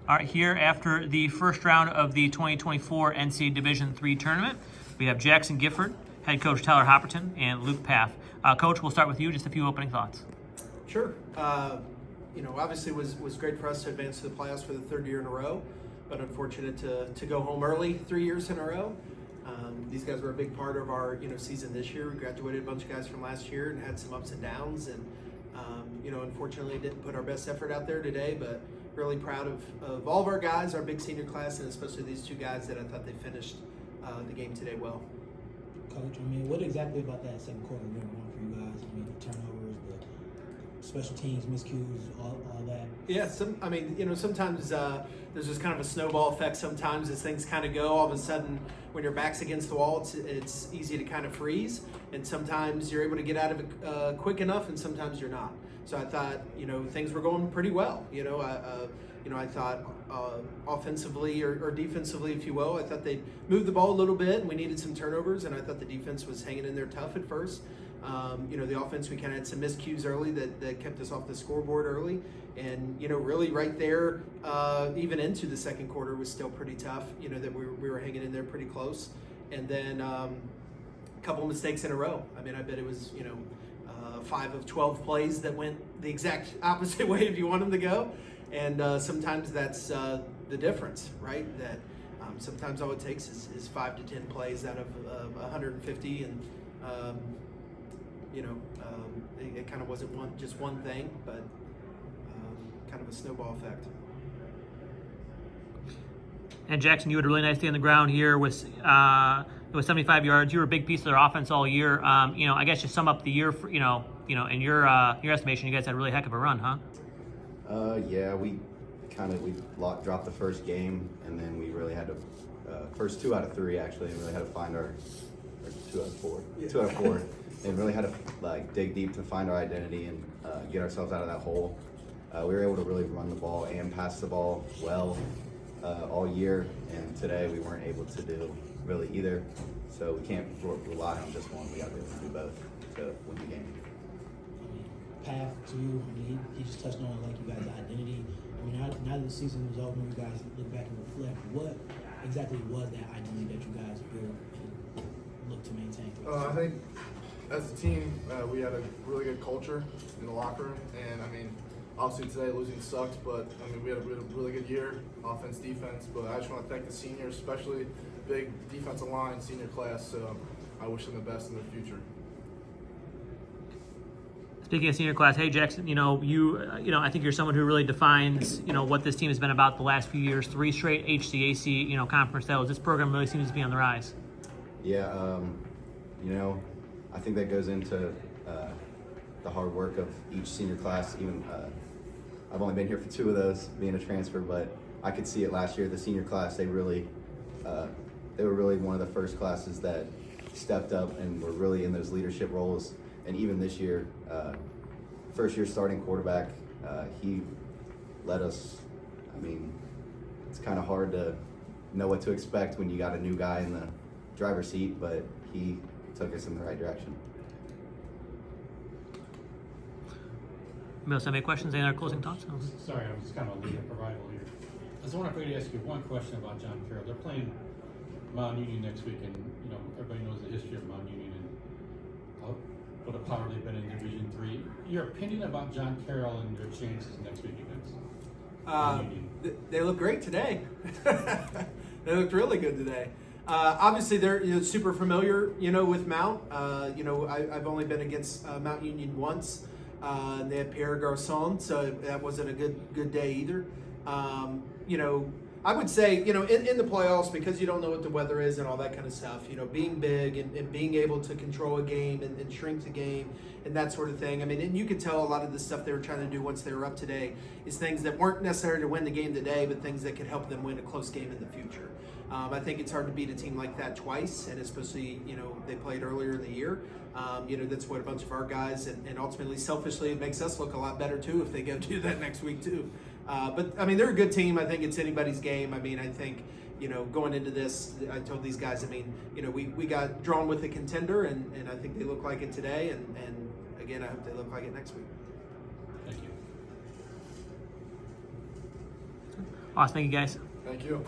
All right, here after the first round of the 2024 NCAA Division III tournament, we have Jackson Gifford, head coach Tyler Hopperton, and Luke Paff. Coach, we'll start with you. Just a few opening thoughts. Sure. Obviously it was great for us to advance to the playoffs for the third year in a row, but unfortunate to go home early 3 years in a row. These guys were a big part of our season this year. We graduated a bunch of guys from last year and had some ups and downs, and unfortunately didn't put our best effort out there today, but really proud of all of our guys, our big senior class, and especially these two guys that I thought they finished the game today well. Coach, what exactly about that second quarter went wrong for you guys? The turnovers, the special teams, miscues, all that. Yeah, sometimes there's just kind of a snowball effect sometimes as things kind of go. All of a sudden, when your back's against the wall, it's easy to kind of freeze, and sometimes you're able to get out of it quick enough, and sometimes you're not. So I thought, things were going pretty well. I thought offensively or defensively, if you will, I thought they moved the ball a little bit, and we needed some turnovers, and I thought the defense was hanging in there tough at first. The offense, we kind of had some miscues early that kept us off the scoreboard early, and really right there, even into the second quarter was still pretty tough. That we were hanging in there pretty close, and then a couple of mistakes in a row. I bet it was 5 of 12 plays that went the exact opposite way if you want them to go. And sometimes that's the difference, right? That sometimes all it takes is 5 to 10 plays out of 150, and it kind of wasn't just one thing, but kind of a snowball effect. And Jackson, you had a really nice day on the ground here with 75 yards. You were a big piece of their offense all year. I guess to sum up the year, in your estimation, you guys had a really heck of a run, huh? Yeah, we dropped the first game, and then we really had to first 2 out of 3 actually, and really had to find our 2 out of 4, yeah. 2 out of 4, and really had to dig deep to find our identity and get ourselves out of that hole. We were able to really run the ball and pass the ball well all year, and today we weren't able to do really either. So we can't rely on just one. We got to be able to do both to win the game. Path to you, he just touched on you guys' identity. Now that the season was over, you guys look back and reflect, what exactly was that identity that you guys built and look to maintain? I think as a team, we had a really good culture in the locker room, and obviously today losing sucks, but we had a really good year, offense, defense. But I just want to thank the seniors, especially big defensive line, senior class. So I wish them the best in the future. Speaking of senior class, hey Jackson, I think you're someone who really defines, what this team has been about the last few years. 3 straight HCAC, conference titles. This program really seems to be on the rise. Yeah, I think that goes into the hard work of each senior class. Even I've only been here for 2 of those, being a transfer, but I could see it last year. The senior class, they were really one of the first classes that stepped up and were really in those leadership roles. And even this year, first year starting quarterback, he led us. It's kind of hard to know what to expect when you got a new guy in the driver's seat, but he took us in the right direction. Mills, any questions? Any other closing thoughts? Sorry, I'm just kind of a lead up arrival here. I just want to ask you one question about John Carroll. They're playing Mount Union next week, and everybody knows the history of Mount Union and what a power they've been in Division III. Your opinion about John Carroll and their chances next week against They look great today. They looked really good today. Obviously, they're super familiar, with Mount. I've only been against Mount Union once. They had Pierre Garçon, so that wasn't a good day either. I would say, in the playoffs, because you don't know what the weather is and all that kind of stuff, being big and being able to control a game and shrink the game and that sort of thing. And you could tell a lot of the stuff they were trying to do once they were up today is things that weren't necessary to win the game today, but things that could help them win a close game in the future. I think it's hard to beat a team like that twice, and especially, they played earlier in the year. That's what a bunch of our guys, and ultimately, selfishly, it makes us look a lot better, too, if they go do that next week, too. But they're a good team. I think it's anybody's game. I think, going into this, I told these guys, we got drawn with a contender, and I think they look like it today, and again, I hope they look like it next week. Thank you. Awesome. Thank you, guys. Thank you.